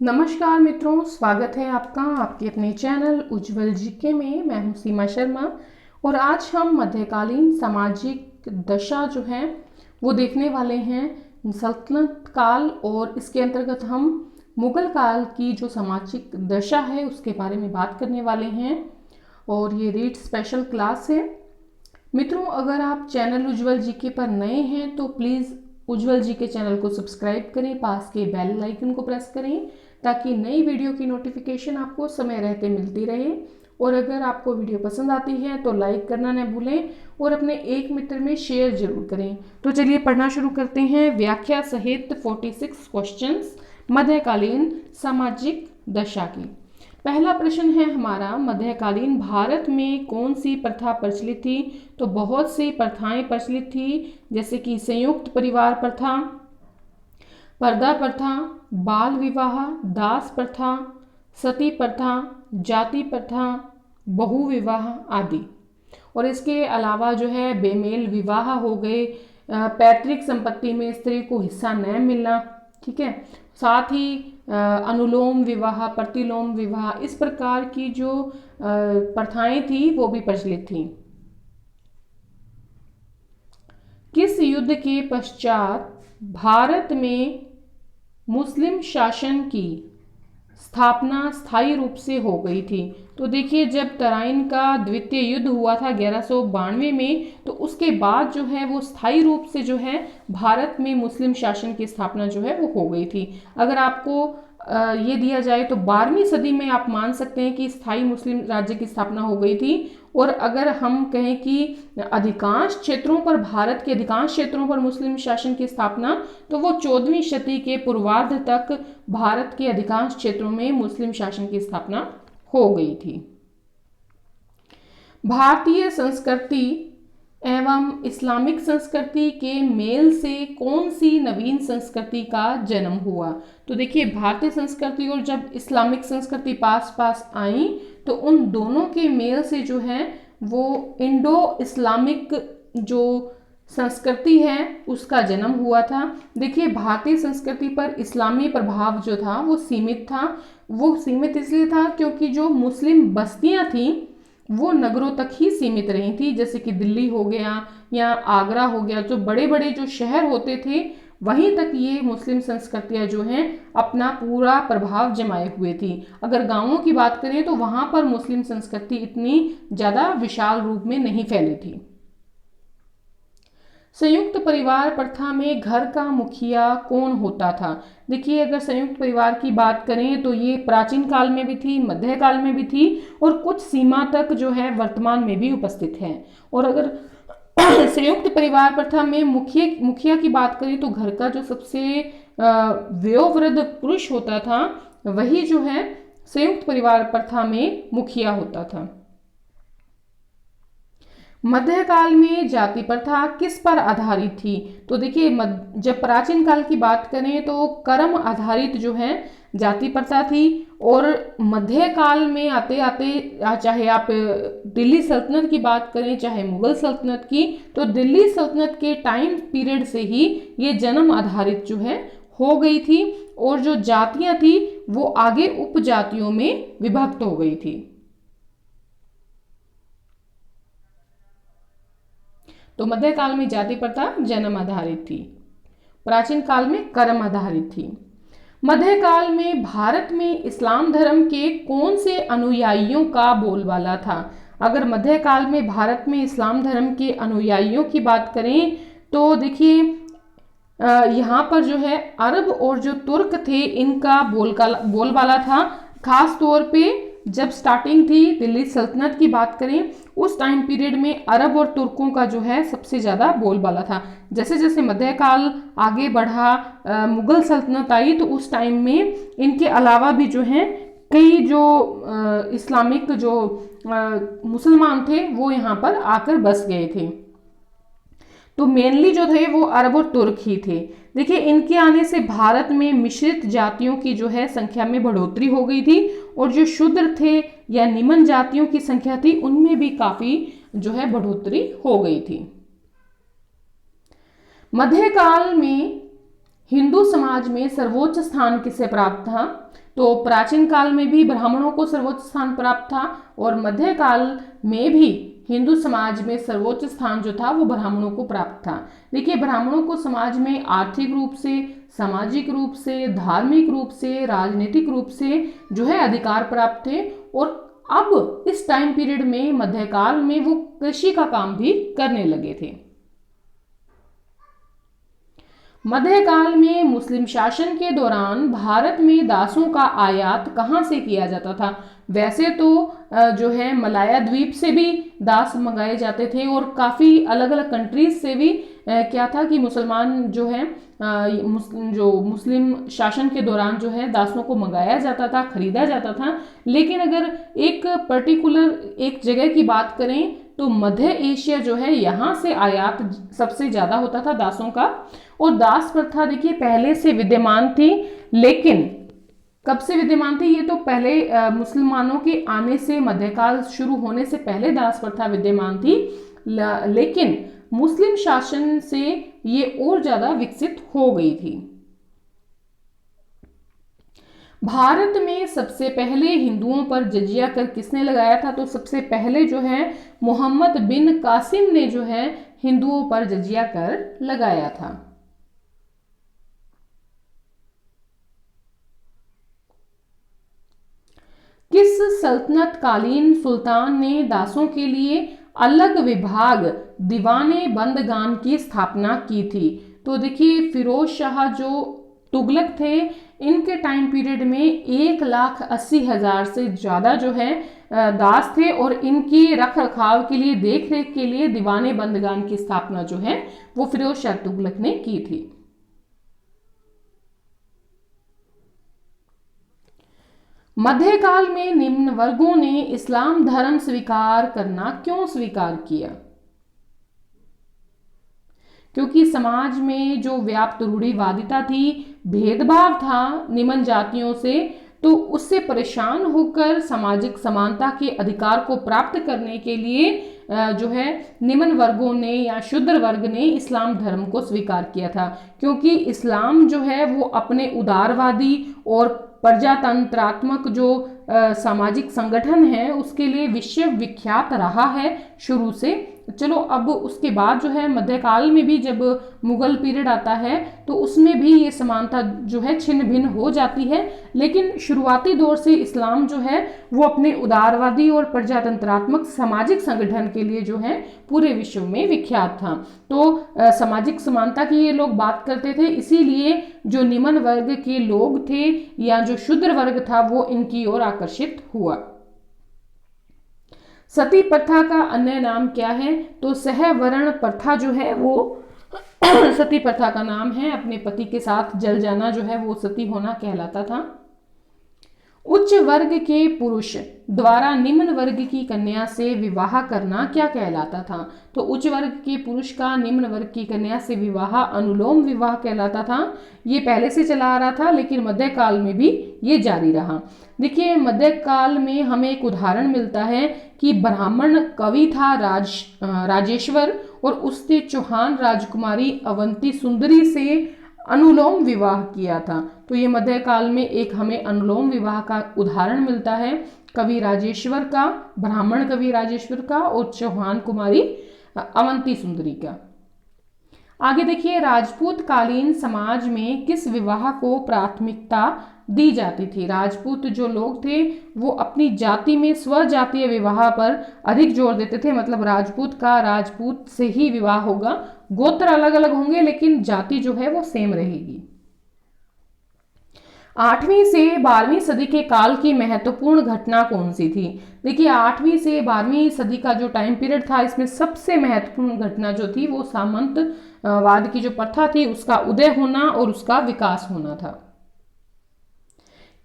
नमस्कार मित्रों, स्वागत है आपका आपके अपने चैनल उज्जवल जीके में। मैं हूं सीमा शर्मा और आज हम मध्यकालीन सामाजिक दशा जो है वो देखने वाले हैं। सल्तनत काल और इसके अंतर्गत हम मुगल काल की जो सामाजिक दशा है उसके बारे में बात करने वाले हैं और ये रीड स्पेशल क्लास है। मित्रों, अगर आप चैनल उज्जवल जीके पर नए हैं तो प्लीज़ उज्जवल जी के चैनल को सब्सक्राइब करें, पास के बेल आइकन को प्रेस करें ताकि नई वीडियो की नोटिफिकेशन आपको समय रहते मिलती रहे। और अगर आपको वीडियो पसंद आती है तो लाइक करना न भूलें और अपने एक मित्र में शेयर जरूर करें। तो चलिए पढ़ना शुरू करते हैं। व्याख्या सहित 46 क्वेश्चंस मध्यकालीन सामाजिक दशा की। पहला प्रश्न है हमारा, मध्यकालीन भारत में कौन सी प्रथा प्रचलित थी? तो बहुत सी प्रथाएं प्रचलित थी, जैसे कि संयुक्त परिवार प्रथा, पर्दा प्रथा, बाल विवाह, दास प्रथा, सती प्रथा, जाति प्रथा, बहु विवाह आदि। और इसके अलावा जो है बेमेल विवाह हो गए, पैतृक संपत्ति में स्त्री को हिस्सा न मिलना, ठीक है, साथ ही अनुलोम विवाह, प्रतिलोम विवाह, इस प्रकार की जो प्रथाएं थी वो भी प्रचलित थी। किस युद्ध के पश्चात भारत में मुस्लिम शासन की स्थापना स्थायी रूप से हो गई थी? तो देखिए, जब तराइन का द्वितीय युद्ध हुआ था 1192 में, तो उसके बाद जो है वो स्थायी रूप से जो है भारत में मुस्लिम शासन की स्थापना जो है वो हो गई थी। अगर आपको ये दिया जाए तो 12वीं सदी में आप मान सकते हैं कि स्थायी मुस्लिम राज्य की स्थापना हो गई थी। और अगर हम कहें कि अधिकांश क्षेत्रों पर, भारत के अधिकांश क्षेत्रों पर मुस्लिम शासन की स्थापना, तो वो 14वीं शती के पूर्वार्ध तक भारत के अधिकांश क्षेत्रों में मुस्लिम शासन की स्थापना हो गई थी। भारतीय संस्कृति एवं इस्लामिक संस्कृति के मेल से कौन सी नवीन संस्कृति का जन्म हुआ? तो देखिए, भारतीय संस्कृति और जब इस्लामिक संस्कृति पास पास आई तो उन दोनों के मेल से जो है वो इंडो इस्लामिक जो संस्कृति है उसका जन्म हुआ था। देखिए, भारतीय संस्कृति पर इस्लामी प्रभाव जो था वो सीमित था। वो सीमित इसलिए था क्योंकि जो मुस्लिम बस्तियां थीं वो नगरों तक ही सीमित रही थी, जैसे कि दिल्ली हो गया या आगरा हो गया, जो बड़े बड़े जो शहर होते थे वहीं तक ये मुस्लिम संस्कृतियां जो हैं अपना पूरा प्रभाव जमाए हुए थी। अगर गांवों की बात करें तो वहां पर मुस्लिम संस्कृति इतनी ज़्यादा विशाल रूप में नहीं फैली थी। संयुक्त परिवार प्रथा में घर का मुखिया कौन होता था? देखिए, अगर संयुक्त परिवार की बात करें तो ये प्राचीन काल में भी थी, मध्यकाल में भी थी और कुछ सीमा तक जो है वर्तमान में भी उपस्थित है। और अगर संयुक्त परिवार प्रथा में मुखिया की बात करें तो घर का जो सबसे वयोवृद्ध पुरुष होता था वही जो है संयुक्त परिवार प्रथा में मुखिया होता था। मध्यकाल में जाति प्रथा किस पर आधारित थी? तो देखिए, जब प्राचीन काल की बात करें तो कर्म आधारित जो है जाति प्रथा थी। और मध्यकाल में आते आते, चाहे आप दिल्ली सल्तनत की बात करें चाहे मुगल सल्तनत की, तो दिल्ली सल्तनत के टाइम पीरियड से ही ये जन्म आधारित जो है हो गई थी और जो जातियां थी वो आगे उपजातियों में विभक्त हो गई थी। तो मध्यकाल में जाति प्रथा जन्म आधारित थी, प्राचीन काल में कर्म आधारित थी। मध्यकाल में भारत में इस्लाम धर्म के कौन से अनुयायियों का बोलबाला था? अगर मध्यकाल में भारत में इस्लाम धर्म के अनुयायियों की बात करें तो देखिए, यहाँ पर जो है अरब और जो तुर्क थे इनका बोलबाला था। खास तौर पे जब स्टार्टिंग थी दिल्ली सल्तनत की बात करें उस टाइम पीरियड में अरब और तुर्कों का जो है सबसे ज़्यादा बोलबाला था। जैसे जैसे मध्यकाल आगे बढ़ा, मुगल सल्तनत आई, तो उस टाइम में इनके अलावा भी जो है कई जो इस्लामिक जो मुसलमान थे वो यहाँ पर आकर बस गए थे। तो मेनली जो थे वो अरब और तुर्क ही थे। देखिए, इनके आने से भारत में मिश्रित जातियों की जो है संख्या में बढ़ोतरी हो गई थी और जो शूद्र थे या निम्न जातियों की संख्या थी उनमें भी काफी जो है बढ़ोतरी हो गई थी। मध्यकाल में हिंदू समाज में सर्वोच्च स्थान किसे प्राप्त था? तो प्राचीन काल में भी ब्राह्मणों को सर्वोच्च स्थान प्राप्त था और मध्यकाल में भी हिंदू समाज में सर्वोच्च स्थान जो था वो ब्राह्मणों को प्राप्त था। देखिए, ब्राह्मणों को समाज में आर्थिक रूप से, सामाजिक रूप से, धार्मिक रूप से, राजनीतिक रूप से जो है अधिकार प्राप्त थे और अब इस टाइम पीरियड में मध्यकाल में वो कृषि का काम भी करने लगे थे। मध्यकाल में मुस्लिम शासन के दौरान भारत में दासों का आयात कहाँ से किया जाता था? वैसे तो जो है मलाया द्वीप से भी दास मंगाए जाते थे और काफ़ी अलग अलग कंट्रीज से भी क्या था कि मुसलमान जो है जो मुस्लिम शासन के दौरान जो है दासों को मंगाया जाता था, खरीदा जाता था। लेकिन अगर एक पर्टिकुलर एक जगह की बात करें तो मध्य एशिया जो है यहाँ से आयात सबसे ज़्यादा होता था दासों का। और दास प्रथा देखिए पहले से विद्यमान थी, लेकिन कब से विद्यमान थी? ये तो पहले मुसलमानों के आने से, मध्यकाल शुरू होने से पहले दास प्रथा विद्यमान थी, लेकिन मुस्लिम शासन से ये और ज़्यादा विकसित हो गई थी। भारत में सबसे पहले हिंदुओं पर जजिया कर किसने लगाया था? तो सबसे पहले जो है मोहम्मद बिन कासिम ने जो है हिंदुओं पर जजिया कर लगाया था। किस सल्तनत कालीन सुल्तान ने दासों के लिए अलग विभाग दीवाने बंदगान की स्थापना की थी? तो देखिए, फिरोज शाह जो तुगलक थे, इनके टाइम पीरियड में 1,80,000 से ज़्यादा जो है दास थे और इनकी रख रखाव के लिए, देख रेख के लिए दीवाने बंदगान की स्थापना जो है वो फिरोज शाह तुगलक ने की थी। मध्यकाल में निम्न वर्गों ने इस्लाम धर्म स्वीकार करना क्यों स्वीकार किया? क्योंकि समाज में जो व्याप्त रूढ़िवादिता थी, भेदभाव था निम्न जातियों से, तो उससे परेशान होकर सामाजिक समानता के अधिकार को प्राप्त करने के लिए जो है निम्न वर्गों ने या शूद्र वर्ग ने इस्लाम धर्म को स्वीकार किया था। क्योंकि इस्लाम जो है वो अपने उदारवादी और प्रजातंत्रात्मक जो सामाजिक संगठन है उसके लिए विश्व विख्यात रहा है शुरू से। चलो, अब उसके बाद जो है मध्यकाल में भी जब मुगल पीरियड आता है तो उसमें भी ये समानता जो है छिन्न भिन्न हो जाती है, लेकिन शुरुआती दौर से इस्लाम जो है वो अपने उदारवादी और प्रजातंत्रात्मक सामाजिक संगठन के लिए जो है पूरे विश्व में विख्यात था। तो सामाजिक समानता की ये लोग बात करते थे, इसीलिए जो निम्न वर्ग के लोग थे या जो शूद्र वर्ग था वो इनकी ओर आकर्षित हुआ। सती प्रथा का अन्य नाम क्या है? तो सहवर्ण प्रथा जो है वो सती प्रथा का नाम है। अपने पति के साथ जल जाना जो है वो सती होना कहलाता था। उच्च वर्ग के पुरुष द्वारा निम्न वर्ग की कन्या से विवाह करना क्या कहलाता था? तो उच्च वर्ग के पुरुष का निम्न वर्ग की कन्या से विवाह अनुलोम विवाह कहलाता था। ये पहले से चला आ रहा था, लेकिन मध्यकाल में भी ये जारी रहा। देखिए, मध्यकाल में हमें एक उदाहरण मिलता है कि ब्राह्मण कवि था राजेश्वर, और उसने चौहान राजकुमारी अवंती सुंदरी से अनुलोम विवाह किया था। तो ये मध्यकाल में एक हमें अनुलोम विवाह का उदाहरण मिलता है, कवि राजेश्वर का, ब्राह्मण कवि राजेश्वर का और चौहान कुमारी अवंती सुंदरी का। आगे देखिए, राजपूत कालीन समाज में किस विवाह को प्राथमिकता दी जाती थी? राजपूत जो लोग थे वो अपनी जाति में स्वजातीय विवाह पर अधिक जोर देते थे। मतलब राजपूत का राजपूत से ही विवाह होगा, गोत्र अलग अलग होंगे लेकिन जाति जो है वो सेम रहेगी। 8वीं से 12वीं सदी के काल की महत्वपूर्ण घटना कौन सी थी? देखिए, 8वीं से 12वीं सदी का जो टाइम पीरियड था, इसमें सबसे महत्वपूर्ण घटना जो थी वो सामंतवाद की जो प्रथा थी उसका उदय होना और उसका विकास होना था।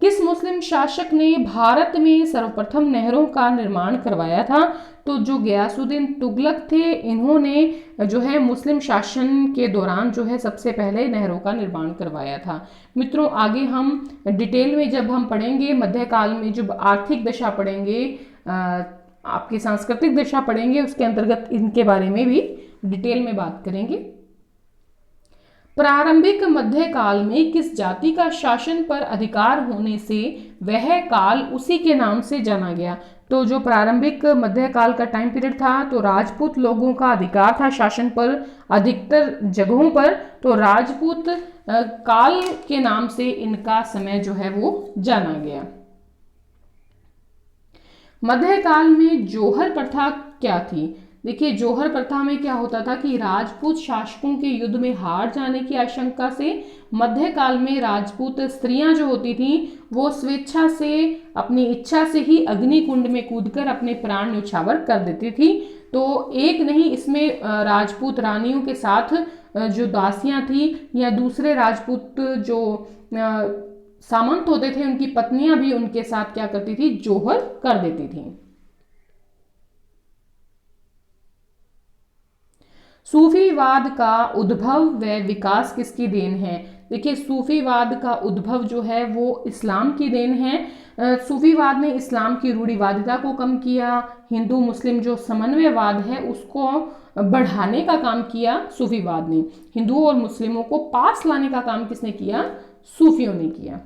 किस मुस्लिम शासक ने भारत में सर्वप्रथम नहरों का निर्माण करवाया था? तो जो गयासुद्दीन तुगलक थे, इन्होंने जो है मुस्लिम शासन के दौरान जो है सबसे पहले नहरों का निर्माण करवाया था। मित्रों, आगे हम डिटेल में जब हम पढ़ेंगे मध्यकाल में, जब आर्थिक दशा पढ़ेंगे, आपकी सांस्कृतिक दशा पढ़ेंगे, उसके अंतर्गत इनके बारे में भी डिटेल में बात करेंगे। प्रारंभिक मध्यकाल में किस जाति का शासन पर अधिकार होने से वह काल उसी के नाम से जाना गया। तो जो प्रारंभिक मध्यकाल का टाइम पीरियड था, तो राजपूत लोगों का अधिकार था शासन पर अधिकतर जगहों पर, तो राजपूत काल के नाम से इनका समय जो है वो जाना गया। मध्यकाल में जौहर प्रथा क्या थी। देखिए, जौहर प्रथा में क्या होता था कि राजपूत शासकों के युद्ध में हार जाने की आशंका से मध्यकाल में राजपूत स्त्रियां जो होती थीं वो स्वेच्छा से, अपनी इच्छा से ही अग्निकुंड में कूदकर अपने प्राण न्यौछावर कर देती थी। तो एक नहीं, इसमें राजपूत रानियों के साथ जो दासियां थी या दूसरे राजपूत जो सामंत होते थे उनकी पत्नियां भी उनके साथ क्या करती थी, जौहर कर देती थी। सूफीवाद का उद्भव व विकास किसकी देन है। देखिए, सूफीवाद का उद्भव जो है वो इस्लाम की देन है। सूफीवाद ने इस्लाम की रूढ़िवादिता को कम किया, हिंदू मुस्लिम जो समन्वयवाद है उसको बढ़ाने का काम किया सूफीवाद ने। हिंदुओं और मुस्लिमों को पास लाने का काम किसने किया, सूफियों ने किया।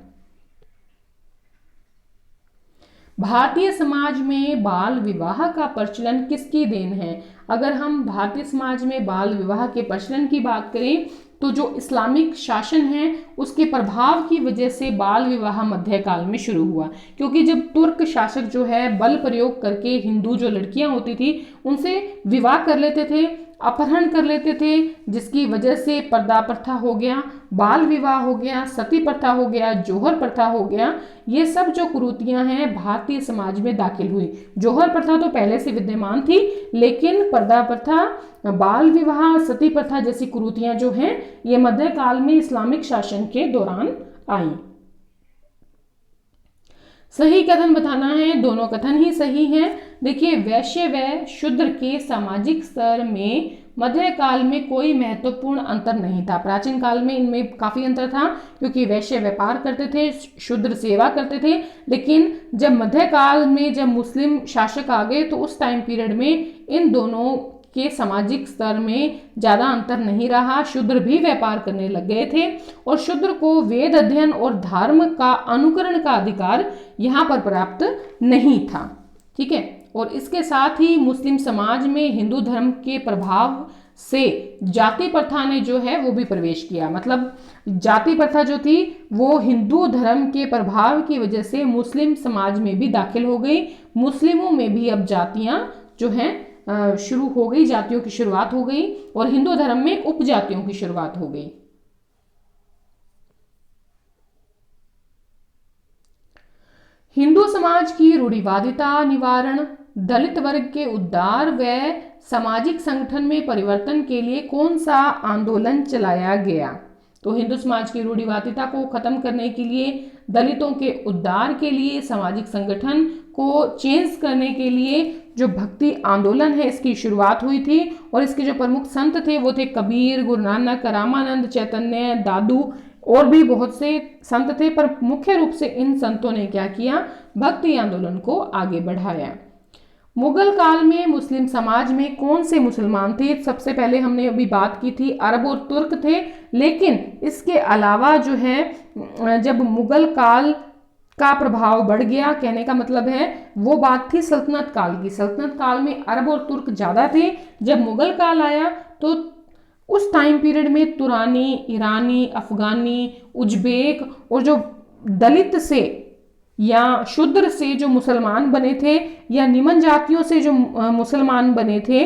भारतीय समाज में बाल विवाह का प्रचलन किसकी देन है। अगर हम भारतीय समाज में बाल विवाह के प्रचलन की बात करें तो जो इस्लामिक शासन है उसके प्रभाव की वजह से बाल विवाह मध्यकाल में शुरू हुआ, क्योंकि जब तुर्क शासक जो है बल प्रयोग करके हिंदू जो लड़कियां होती थी उनसे विवाह कर लेते थे, अपहरण कर लेते थे, जिसकी वजह से पर्दा प्रथा हो गया, बाल विवाह हो गया, सती प्रथा हो गया, जौहर प्रथा हो गया। ये सब जो कुरीतियां हैं भारतीय समाज में दाखिल हुई। जौहर प्रथा तो पहले से विद्यमान थी, लेकिन पर्दा प्रथा, बाल विवाह, सती प्रथा जैसी कुरीतियां जो हैं ये मध्यकाल में इस्लामिक शासन के दौरान आई। सही कथन बताना है, दोनों कथन ही सही हैं। देखिए, वैश्य व शूद्र के सामाजिक स्तर में मध्यकाल में कोई महत्वपूर्ण अंतर नहीं था। प्राचीन काल में इनमें काफी अंतर था, क्योंकि वैश्य व्यापार करते थे, शूद्र सेवा करते थे। लेकिन जब मध्यकाल में जब मुस्लिम शासक आ गए तो उस टाइम पीरियड में इन दोनों के सामाजिक स्तर में ज्यादा अंतर नहीं रहा। शूद्र भी व्यापार करने लग गए थे और शूद्र को वेद अध्ययन और धर्म का अनुकरण का अधिकार यहाँ पर प्राप्त नहीं था। ठीक है, और इसके साथ ही मुस्लिम समाज में हिंदू धर्म के प्रभाव से जाति प्रथा ने जो है वो भी प्रवेश किया। मतलब जाति प्रथा जो थी वो हिंदू धर्म के प्रभाव की वजह से मुस्लिम समाज में भी दाखिल हो गई। मुस्लिमों में भी अब जातियां जो हैं शुरू हो गई, जातियों की शुरुआत हो गई और हिंदू धर्म में उपजातियों की शुरुआत हो गई। हिंदू समाज की रूढ़िवादिता निवारण, दलित वर्ग के उद्धार व सामाजिक संगठन में परिवर्तन के लिए कौन सा आंदोलन चलाया गया। तो हिंदू समाज की रूढ़िवादिता को खत्म करने के लिए, दलितों के उद्धार के लिए, सामाजिक संगठन को चेंज करने के लिए जो भक्ति आंदोलन है इसकी शुरुआत हुई थी। और इसके जो प्रमुख संत थे वो थे कबीर, गुरु नानक, रामानंद, चैतन्य, दादू और भी बहुत से संत थे। पर मुख्य रूप से इन संतों ने क्या किया, भक्ति आंदोलन को आगे बढ़ाया। मुगल काल में मुस्लिम समाज में कौन से मुसलमान थे। सबसे पहले हमने अभी बात की थी अरब और तुर्क थे, लेकिन इसके अलावा जो है जब मुगल काल का प्रभाव बढ़ गया, कहने का मतलब है वो बात थी सल्तनत काल की। सल्तनत काल में अरब और तुर्क ज्यादा थे। जब मुगल काल आया तो उस टाइम पीरियड में तुरानी, ईरानी, अफगानी, उज्बेक और जो दलित से या शूद्र से जो मुसलमान बने थे या निम्न जातियों से जो मुसलमान बने थे,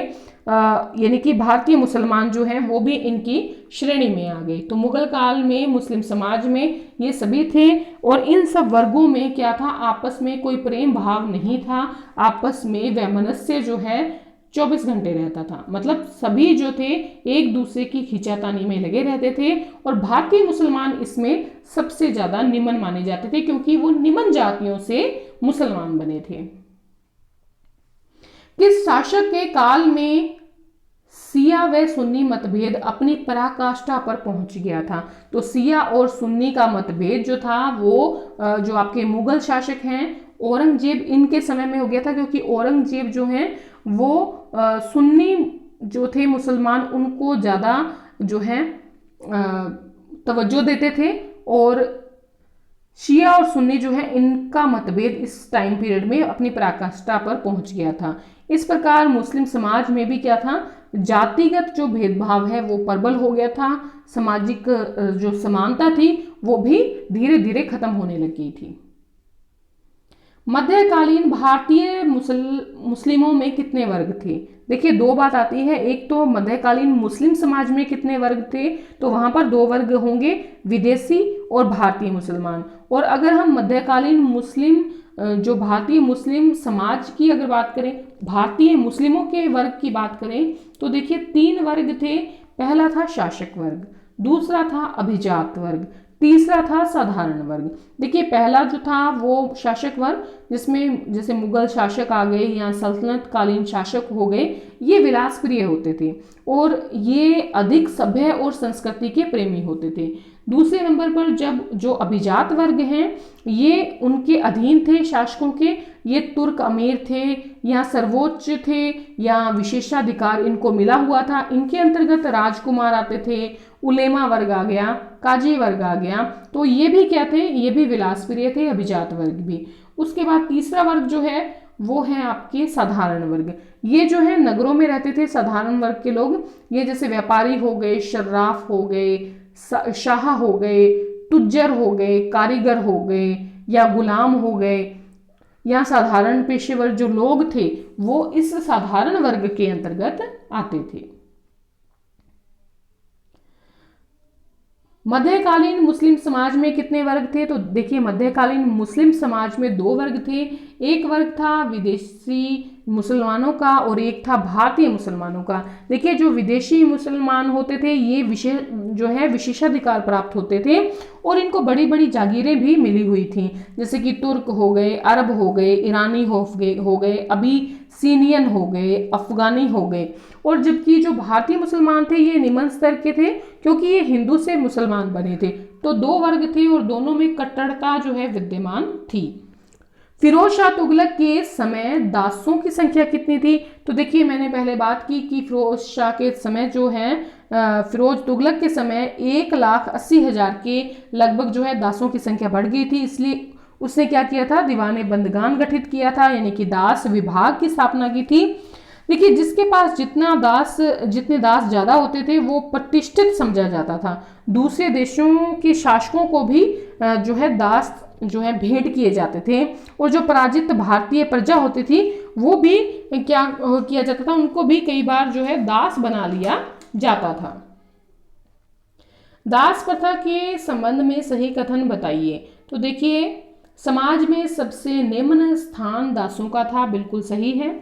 यानी कि भारतीय मुसलमान जो हैं वो भी इनकी श्रेणी में आ गए। तो मुगल काल में मुस्लिम समाज में ये सभी थे और इन सब वर्गों में क्या था, आपस में कोई प्रेम भाव नहीं था। आपस में वैमनस्य जो है 24 घंटे रहता था। मतलब सभी जो थे एक दूसरे की खींचातानी में लगे रहते थे और भारतीय मुसलमान इसमें सबसे ज्यादा निम्न माने जाते थे, क्योंकि वो निम्न जातियों से मुसलमान बने थे। किस शासक के काल में सिया व सुन्नी मतभेद अपनी पराकाष्ठा पर पहुंच गया था। तो सिया और सुन्नी का मतभेद जो था वो जो आपके मुगल शासक हैं औरंगजेब, इनके समय में हो गया था, क्योंकि औरंगजेब जो हैं वो सुन्नी जो थे मुसलमान उनको ज़्यादा जो है तवज्जो देते थे, और शिया और सुन्नी जो है इनका मतभेद इस टाइम पीरियड में अपनी पराकाष्ठा पर पहुंच गया था। इस प्रकार मुस्लिम समाज में भी क्या था, जातिगत जो भेदभाव है वो प्रबल हो गया था। सामाजिक जो समानता थी वो भी धीरे धीरे खत्म होने लग गई थी। मध्यकालीन भारतीय मुस्लिमों में कितने वर्ग थे? देखिए, दो बात आती है। एक तो मध्यकालीन मुस्लिम समाज में कितने वर्ग थे, तो वहां पर दो वर्ग होंगे, विदेशी और भारतीय मुसलमान। और अगर हम मध्यकालीन मुस्लिम जो भारतीय मुस्लिम समाज की अगर बात करें, भारतीय मुस्लिमों के वर्ग की बात करें, तो देखिए 3 वर्ग थे। पहला था शासक वर्ग, दूसरा था अभिजात वर्ग, तीसरा था साधारण वर्ग। देखिए, पहला जो था वो शासक वर्ग, जिसमें जैसे मुगल शासक आ गए या सल्तनत कालीन शासक हो गए, ये विलास प्रिय होते थे और ये अधिक सभ्य और संस्कृति के प्रेमी होते थे। दूसरे नंबर पर जब जो अभिजात वर्ग हैं, ये उनके अधीन थे शासकों के, ये तुर्क अमीर थे या सर्वोच्च थे या विशेषाधिकार इनको मिला हुआ था। इनके अंतर्गत राजकुमार आते थे, उलेमा वर्ग आ गया, काजी वर्ग आ गया। तो ये भी क्या थे, ये भी विलासप्रिय थे, अभिजात वर्ग भी। उसके बाद तीसरा वर्ग जो है वो है आपके साधारण वर्ग। ये जो है नगरों में रहते थे साधारण वर्ग के लोग। ये जैसे व्यापारी हो गए, शर्राफ हो गए, शाह हो गए, तुज्जर हो गए, कारीगर हो गए या गुलाम हो गए, या साधारण पेशेवर जो लोग थे वो इस साधारण वर्ग के अंतर्गत आते थे। मध्यकालीन मुस्लिम समाज में कितने वर्ग थे? तो देखिए, मध्यकालीन मुस्लिम समाज में 2 वर्ग थे। एक वर्ग था विदेशी मुसलमानों का और एक था भारतीय मुसलमानों का। देखिए, जो विदेशी मुसलमान होते थे ये विशेषाधिकार प्राप्त होते थे और इनको बड़ी बड़ी जागीरें भी मिली हुई थी, जैसे कि तुर्क हो गए, अरब हो गए, ईरानी हो गए, अबीसीनियन हो गए, अफगानी हो गए। और जबकि जो भारतीय मुसलमान थे ये निम्न स्तर के थे, क्योंकि ये हिंदू से मुसलमान बने थे। तो 2 वर्ग थे और दोनों में कट्टरता जो है विद्यमान थी। फिरोज शाह तुगलक के समय दासों की संख्या कितनी थी? तो देखिए, मैंने पहले बात की कि फिरोज शाह के समय जो है, फिरोज तुगलक के समय 1,80,000 के लगभग जो है दासों की संख्या बढ़ गई थी। इसलिए उसने क्या किया था, दीवाने बंदगान गठित किया था, यानी कि दास विभाग की स्थापना की थी। देखिए, जिसके पास जितने दास ज्यादा होते थे वो प्रतिष्ठित समझा जाता था। दूसरे देशों के शासकों को भी जो है दास जो है भेंट किए जाते थे, और जो पराजित भारतीय प्रजा होती थी वो भी क्या किया जाता था, उनको भी कई बार जो है दास बना लिया जाता था। दास प्रथा के संबंध में सही कथन बताइए। तो देखिए, समाज में सबसे निम्न स्थान दासों का था, बिल्कुल सही है।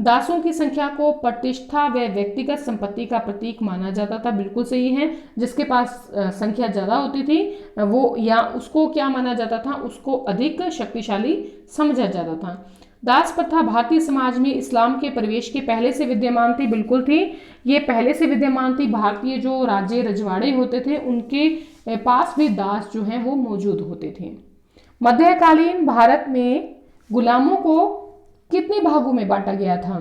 दासों की संख्या को प्रतिष्ठा व व्यक्तिगत संपत्ति का प्रतीक माना जाता था, बिल्कुल सही है। जिसके पास संख्या ज्यादा होती थी वो या उसको क्या माना जाता था, उसको अधिक शक्तिशाली समझा जाता था। दास प्रथा भारतीय समाज में इस्लाम के प्रवेश के पहले से विद्यमान थी, बिल्कुल थी, ये पहले से विद्यमान थी। भारतीय जो राज्य रजवाड़े होते थे उनके पास भी दास जो हैं वो मौजूद होते थे। मध्यकालीन भारत में गुलामों को कितने भागों में बांटा गया था?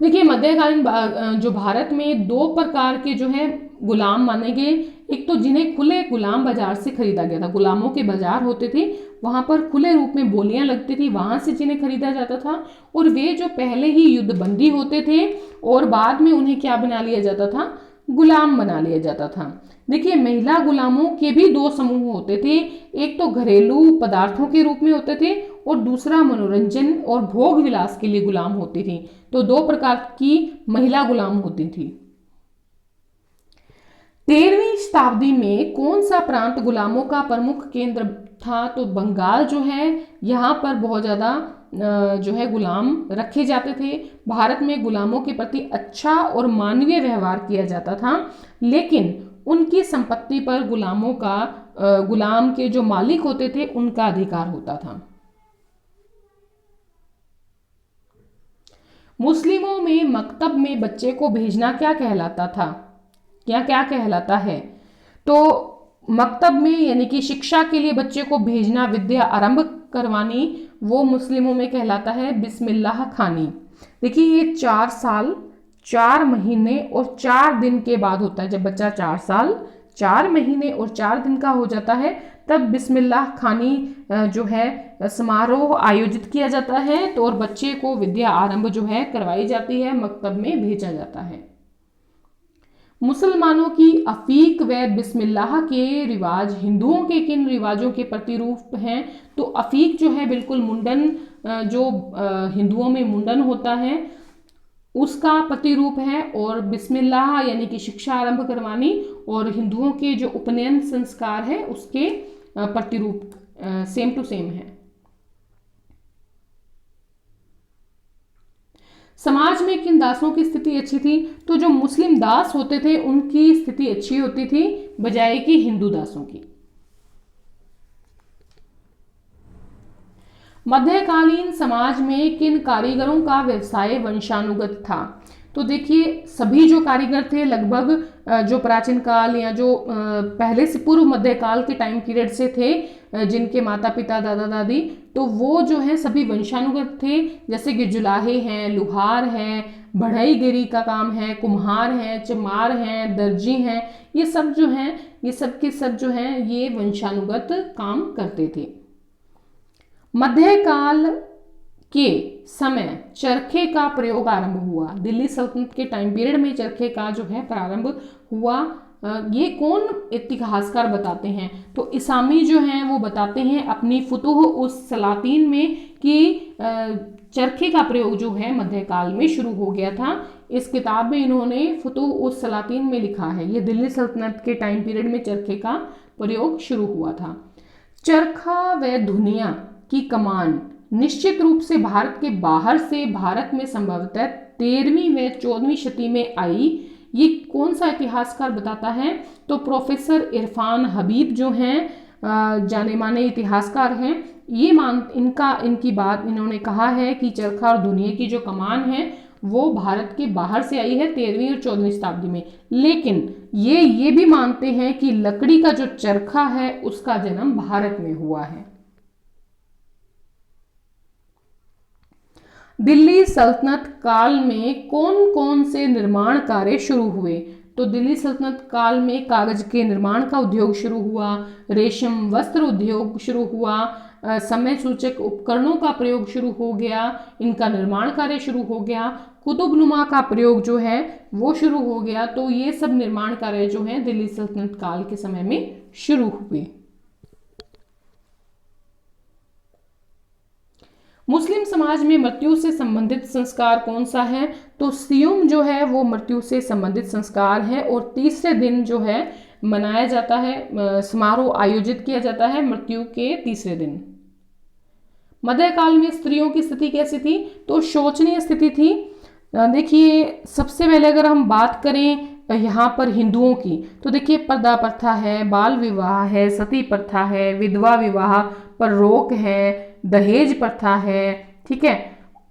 देखिए, मध्यकालीन जो भारत में 2 प्रकार के जो है गुलाम माने गए। एक तो जिन्हें खुले गुलाम बाजार से खरीदा गया था, गुलामों के बाजार होते थे, वहां पर खुले रूप में बोलियां लगती थी, वहां से जिन्हें खरीदा जाता था। और वे जो पहले ही युद्धबंदी होते थे और बाद में उन्हें क्या बना लिया जाता था, गुलाम बना लिया जाता था। देखिए, महिला गुलामों के भी 2 समूह होते थे। एक तो घरेलू पदार्थों के रूप में होते थे और दूसरा मनोरंजन और भोग विलास के लिए गुलाम होती थी। तो 2 प्रकार की महिला गुलाम होती थी। 13वीं शताब्दी में कौन सा प्रांत गुलामों का प्रमुख केंद्र था? तो बंगाल जो है, यहाँ पर बहुत ज्यादा जो है गुलाम रखे जाते थे। भारत में गुलामों के प्रति अच्छा और मानवीय व्यवहार किया जाता था, लेकिन उनकी संपत्ति पर गुलाम के जो मालिक होते थे उनका अधिकार होता था। मुस्लिमों में मकतब में बच्चे को भेजना क्या कहलाता था, क्या कहलाता है? तो मकतब में यानी कि शिक्षा के लिए बच्चे को भेजना, विद्या आरंभ करवानी, वो मुस्लिमों में कहलाता है बिस्मिल्लाह खानी। देखिए, ये 4 साल 4 महीने और 4 दिन के बाद होता है। जब बच्चा 4 साल 4 महीने और 4 दिन का हो जाता है तब बिस्मिल्लाह खानी जो है समारोह आयोजित किया जाता है, तो और बच्चे को विद्या आरंभ जो है करवाई जाती है, मकतब में भेजा जाता है। मुसलमानों की अफीक व बिस्मिल्लाह के रिवाज हिंदुओं के किन रिवाजों के प्रतिरूप हैं? तो अफीक जो है बिल्कुल मुंडन, जो हिंदुओं में मुंडन होता है उसका प्रतिरूप है, और बिस्मिल्लाह यानी कि शिक्षा आरंभ करवानी और हिंदुओं के जो उपनयन संस्कार है उसके प्रतिरूप सेम टू सेम है। समाज में किन दासों की स्थिति अच्छी थी? तो जो मुस्लिम दास होते थे उनकी स्थिति अच्छी होती थी बजाय कि हिंदू दासों की। मध्यकालीन समाज में किन कारीगरों का व्यवसाय वंशानुगत था? तो देखिए सभी जो कारीगर थे लगभग जो प्राचीन काल या जो पहले से पूर्व मध्यकाल के टाइम पीरियड से थे, जिनके माता पिता दादा दादी, तो वो जो है सभी वंशानुगत थे। जैसे कि जुलाहे हैं, लुहार हैं, बढ़ईगिरी का काम है, कुम्हार हैं, चमार हैं, दर्जी हैं, ये सब जो हैं ये सब के सब जो हैं ये वंशानुगत काम करते थे। मध्यकाल के समय चरखे का प्रयोग आरंभ हुआ। दिल्ली सल्तनत के टाइम पीरियड में चरखे का जो है प्रारंभ हुआ। ये कौन इतिहासकार बताते हैं? तो इसामी जो हैं वो बताते हैं अपनी फुतुह उस सलातीन में कि चरखे का प्रयोग जो है मध्यकाल में शुरू हो गया था। इस किताब में इन्होंने फुतुह उस सलातीन में लिखा है, ये दिल्ली सल्तनत के टाइम पीरियड में चरखे का प्रयोग शुरू हुआ था। चरखा व धुनिया की कमान निश्चित रूप से भारत के बाहर से भारत में संभवतः 13वीं व 14वीं शती में आई। ये कौन सा इतिहासकार बताता है? तो प्रोफेसर इरफान हबीब जो हैं जाने माने इतिहासकार हैं, ये इनकी बात इन्होंने कहा है कि चरखा और धुनिया की जो कमान है वो भारत के बाहर से आई है 13वीं और 14वीं शताब्दी में। लेकिन ये भी मानते हैं कि लकड़ी का जो चरखा है उसका जन्म भारत में हुआ है। दिल्ली सल्तनत काल में कौन कौन से निर्माण कार्य शुरू हुए? तो दिल्ली सल्तनत काल में कागज के निर्माण का उद्योग शुरू हुआ, रेशम वस्त्र उद्योग शुरू हुआ, समय सूचक उपकरणों का प्रयोग शुरू हो गया, इनका निर्माण कार्य शुरू हो गया, कुतुबनुमा का प्रयोग जो है वो शुरू हो गया। तो ये सब निर्माण कार्य जो है दिल्ली सल्तनत काल के समय में शुरू हुए। मुस्लिम समाज में मृत्यु से संबंधित संस्कार कौन सा है? तो सियुम जो है वो मृत्यु से संबंधित संस्कार है और तीसरे दिन जो है मनाया जाता है, समारोह आयोजित किया जाता है मृत्यु के तीसरे दिन। मध्यकाल में स्त्रियों की स्थिति कैसी थी? तो शोचनीय स्थिति थी। देखिए सबसे पहले अगर हम बात करें यहाँ पर हिंदुओं की, तो देखिए पर्दा प्रथा है, बाल विवाह है, सती प्रथा है, विधवा विवाह पर रोक है, दहेज प्रथा है, ठीक है।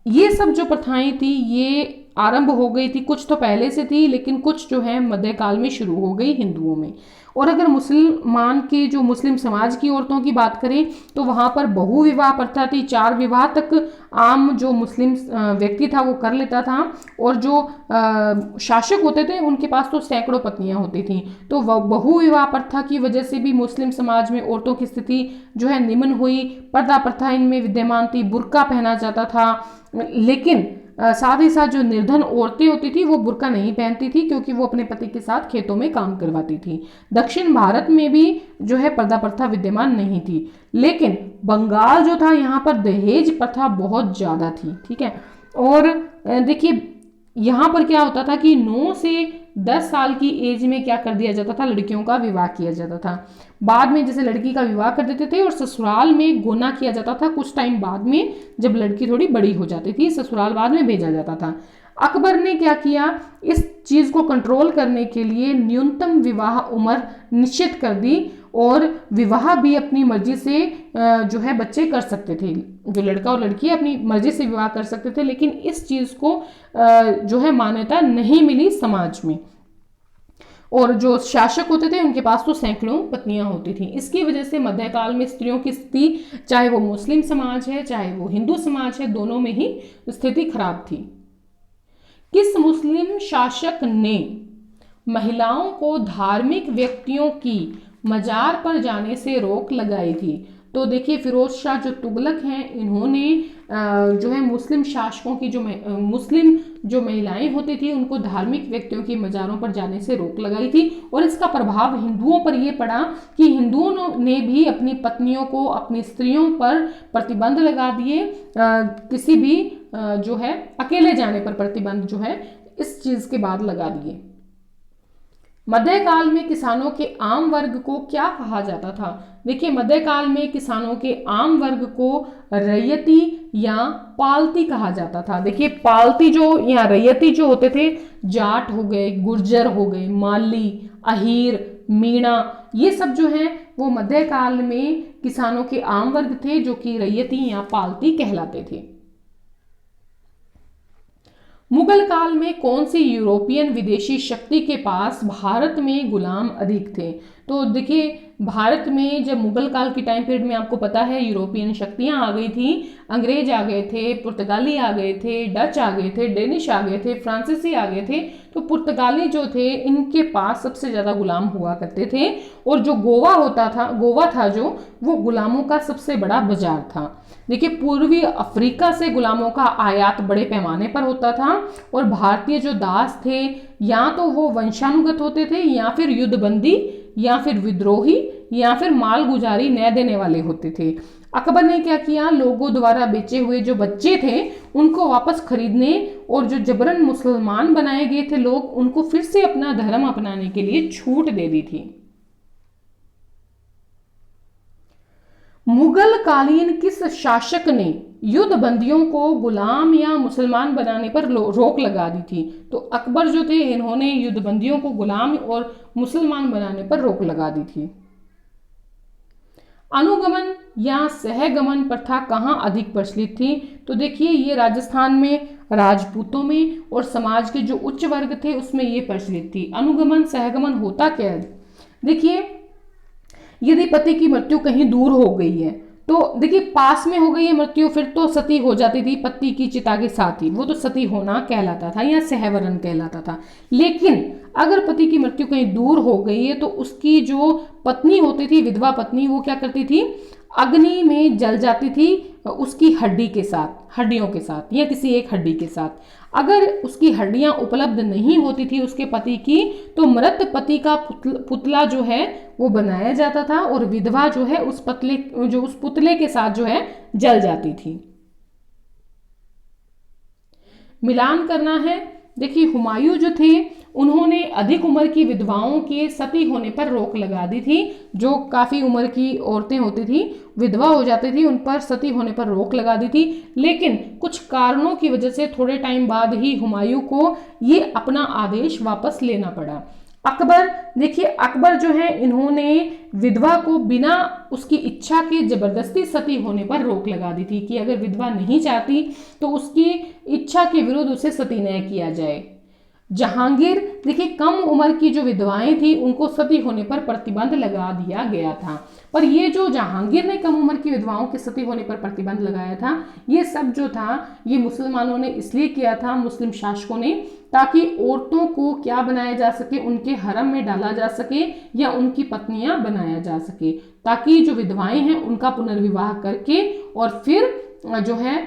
ये सब जो प्रथाएं थी ये आरंभ हो गई थी, कुछ तो पहले से थी लेकिन कुछ जो है मध्यकाल में शुरू हो गई हिंदुओं में। और अगर मुसलमान के जो मुस्लिम समाज की औरतों की बात करें तो वहाँ पर बहु विवाह प्रथा थी, 4 विवाह तक आम जो मुस्लिम व्यक्ति था वो कर लेता था, और जो शासक होते थे उनके पास तो सैकड़ों पत्नियां होती थी। तो बहु विवाह प्रथा की वजह से भी मुस्लिम समाज में औरतों की स्थिति जो है निम्न हुई। पर्दा प्रथा इनमें विद्यमान थी, बुर्का पहना जाता था, लेकिन साथ ही साथ जो निर्धन औरतें होती थी वो बुर्का नहीं पहनती थी क्योंकि वो अपने पति के साथ खेतों में काम करवाती थी। दक्षिण भारत में भी जो है पर्दा प्रथा विद्यमान नहीं थी, लेकिन बंगाल जो था यहाँ पर दहेज प्रथा बहुत ज़्यादा थी, ठीक है। और देखिए यहाँ पर क्या होता था कि 9 से 10 साल की एज में क्या कर दिया जाता था, लड़कियों का विवाह किया जाता था। बाद में जैसे लड़की का विवाह कर देते थे और ससुराल में गोना किया जाता था। कुछ टाइम बाद में जब लड़की थोड़ी बड़ी हो जाती थी ससुराल बाद में भेजा जाता था। अकबर ने क्या किया, इस चीज़ को कंट्रोल करने के लिए न्यूनतम विवाह उम्र निश्चित कर दी और विवाह भी अपनी मर्जी से जो है बच्चे कर सकते थे, जो लड़का और लड़की अपनी मर्जी से विवाह कर सकते थे, लेकिन इस चीज़ को जो है मान्यता नहीं मिली समाज में। और जो शासक होते थे उनके पास तो सैकड़ों पत्नियां होती थी। इसकी वजह से मध्यकाल में स्त्रियों की स्थिति, चाहे वो मुस्लिम समाज है चाहे वो हिंदू समाज है, दोनों में ही स्थिति खराब थी। किस मुस्लिम शासक ने महिलाओं को धार्मिक व्यक्तियों की मजार पर जाने से रोक लगाई थी। तो देखिए फिरोज शाह जो तुगलक हैं, इन्होंने जो है मुस्लिम शासकों की मुस्लिम जो महिलाएं होती थी उनको धार्मिक व्यक्तियों की मज़ारों पर जाने से रोक लगाई थी। और इसका प्रभाव हिंदुओं पर यह पड़ा कि हिंदुओं ने भी अपनी पत्नियों को, अपनी स्त्रियों पर प्रतिबंध लगा दिए। किसी भी जो है अकेले जाने पर प्रतिबंध जो है इस चीज़ के बाद लगा दिए। मध्यकाल में किसानों के आम वर्ग को क्या कहा जाता था? देखिए मध्यकाल में किसानों के आम वर्ग को रैयती या पालती कहा जाता था। देखिए पालती जो या रैयती जो होते थे, जाट हो गए, गुर्जर हो गए, माली, अहीर, मीणा, ये सब जो है वो मध्यकाल में किसानों के आम वर्ग थे जो कि रैयती या पालती कहलाते थे। मुगल काल में कौन सी यूरोपियन विदेशी शक्ति के पास भारत में गुलाम अधिक थे? तो देखिए भारत में जब मुगल काल की टाइम पीरियड में आपको पता है यूरोपियन शक्तियां आ गई थी, अंग्रेज आ गए थे, पुर्तगाली आ गए थे, डच आ गए थे, डेनिश आ गए थे, फ्रांसीसी आ गए थे। तो पुर्तगाली जो थे इनके पास सबसे ज़्यादा गुलाम हुआ करते थे। और जो गोवा था जो वो गुलामों का सबसे बड़ा बाजार था। देखिए पूर्वी अफ्रीका से गुलामों का आयात बड़े पैमाने पर होता था। और भारतीय जो दास थे या तो वो वंशानुगत होते थे या फिर युद्धबंदी या फिर विद्रोही या फिर माल गुजारी न देने वाले होते थे। अकबर ने क्या किया, लोगों द्वारा बेचे हुए जो बच्चे थे उनको वापस खरीदने और जो जबरन मुसलमान बनाए गए थे लोग, उनको फिर से अपना धर्म अपनाने के लिए छूट दे दी थी। मुगल कालीन किस शासक ने युद्ध बंदियों को गुलाम या मुसलमान बनाने पर रोक लगा दी थी? तो अकबर जो थे इन्होंने युद्ध बंदियों को गुलाम और मुसलमान बनाने पर रोक लगा दी थी। अनुगमन या सहगमन प्रथा कहाँ अधिक प्रचलित थी? तो देखिए ये राजस्थान में, राजपूतों में और समाज के जो उच्च वर्ग थे उसमें ये प्रचलित थी। अनुगमन सहगमन होता क्या है? देखिए यदि पति की मृत्यु कहीं दूर हो गई है तो देखिए पास में हो गई है मृत्यु, फिर तो सती हो जाती थी पति की चिता के साथ ही, वो तो सती होना कहलाता था या सहवरण कहलाता था। लेकिन अगर पति की मृत्यु कहीं दूर हो गई है तो उसकी जो पत्नी होती थी, विधवा पत्नी, वो क्या करती थी, अग्नि में जल जाती थी उसकी हड्डियों के साथ या किसी एक हड्डी के साथ। अगर उसकी हड्डियां उपलब्ध नहीं होती थी उसके पति की तो मृत पति का पुतला जो है वो बनाया जाता था और विधवा जो है उस पुतले के साथ जो है जल जाती थी। मिलान करना है। देखिए हुमायूं जो थे उन्होंने अधिक उम्र की विधवाओं के सती होने पर रोक लगा दी थी। जो काफ़ी उम्र की औरतें होती थी, विधवा हो जाती थी, उन पर सती होने पर रोक लगा दी थी। लेकिन कुछ कारणों की वजह से थोड़े टाइम बाद ही हुमायूं को ये अपना आदेश वापस लेना पड़ा। अकबर, देखिए अकबर जो है इन्होंने विधवा को बिना उसकी इच्छा के जबरदस्ती सती होने पर रोक लगा दी थी कि अगर विधवा नहीं चाहती तो उसकी इच्छा के विरुद्ध उसे सती न किया जाए। जहांगीर, देखिए कम उम्र की जो विधवाएं थी उनको सती होने पर प्रतिबंध लगा दिया गया था। पर ये जो जहांगीर ने कम उम्र की विधवाओं के सती होने पर प्रतिबंध लगाया था, ये सब जो था ये मुसलमानों ने इसलिए किया था, मुस्लिम शासकों ने, ताकि औरतों को क्या बनाया जा सके, उनके हरम में डाला जा सके या उनकी पत्नियां बनाया जा सके, ताकि जो विधवाएं हैं उनका पुनर्विवाह करके और फिर जो है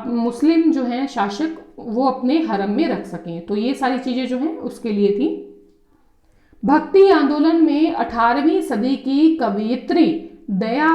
मुस्लिम जो है शासक वो अपने हरम में रख सकें। तो ये सारी चीजें जो हैं उसके लिए थी। भक्ति आंदोलन में 18वीं सदी की कवयित्री दया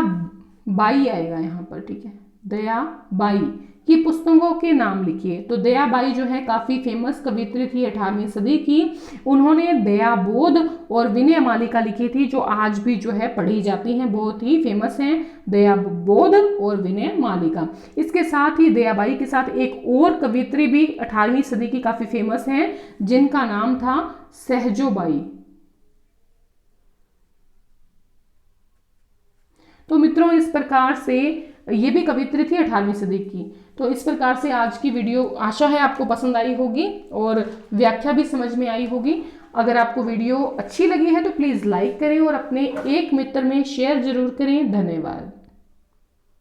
बाई आएगा यहाँ पर, ठीक है, दया बाई की पुस्तकों के नाम लिखिए। तो दया बाई जो है काफ़ी फेमस कवियत्री थी 18वीं सदी की। उन्होंने दया बोध और विनय मालिका लिखी थी जो आज भी जो है पढ़ी जाती हैं, बहुत ही फेमस हैं, दया बोध और विनय मालिका। इसके साथ ही दया बाई के साथ एक और कवियत्री भी 18वीं सदी की काफ़ी फेमस हैं जिनका नाम था सहजो बाई। तो मित्रों इस प्रकार से ये भी कवियत्री थी 18वीं सदी की। तो इस प्रकार से आज की वीडियो आशा है आपको पसंद आई होगी और व्याख्या भी समझ में आई होगी। अगर आपको वीडियो अच्छी लगी है तो प्लीज़ लाइक करें और अपने एक मित्र में शेयर जरूर करें। धन्यवाद।